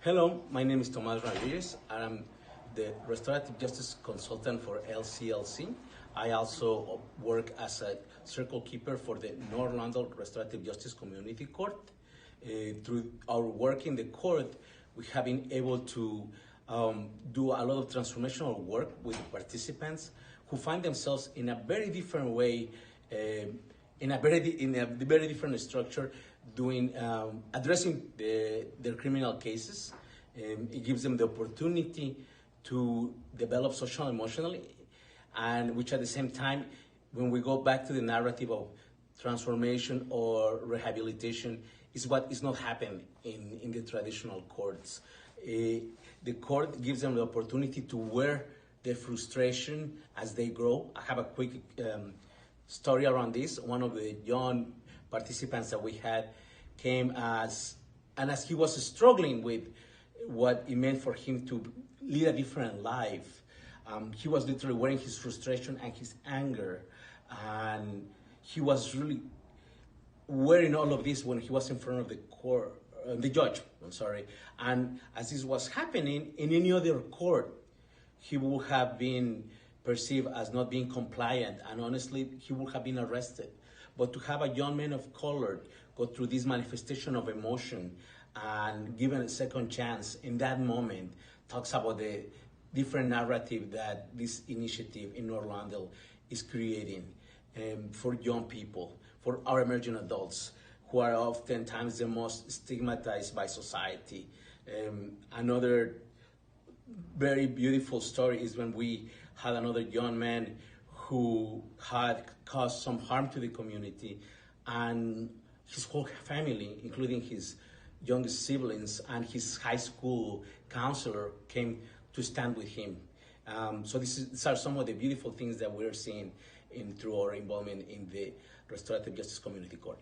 Hello, my name is Tomas Ramirez, and I'm the Restorative Justice Consultant for LCLC. I also work as a circle keeper for the North London Restorative Justice Community Court. Through our work in the court, we have been able to do a lot of transformational work with the participants who find themselves in a very different way, in a very different structure, doing addressing their criminal cases. It gives them the opportunity to develop social and emotionally, and which at the same time, when we go back to the narrative of transformation or rehabilitation, is what is not happening in the traditional courts. The court gives them the opportunity to wear their frustration as they grow. I have a quick story around this. One of the young participants that we had came as he was struggling with what it meant for him to lead a different life. He was literally wearing his frustration and his anger, and he was really wearing all of this when he was in front of the court, the judge, I'm sorry. And as this was happening in any other court, he would have been perceived as not being compliant, and honestly, he would have been arrested. But to have a young man of color go through this manifestation of emotion and given a second chance in that moment talks about the different narrative that this initiative in Orlando is creating for young people, for our emerging adults who are oftentimes the most stigmatized by society. Another very beautiful story is when we had another young man who had caused some harm to the community, and his whole family, including his youngest siblings and his high school counselor, came to stand with him. So these are some of the beautiful things that we're seeing through our involvement in the Restorative Justice Community Court.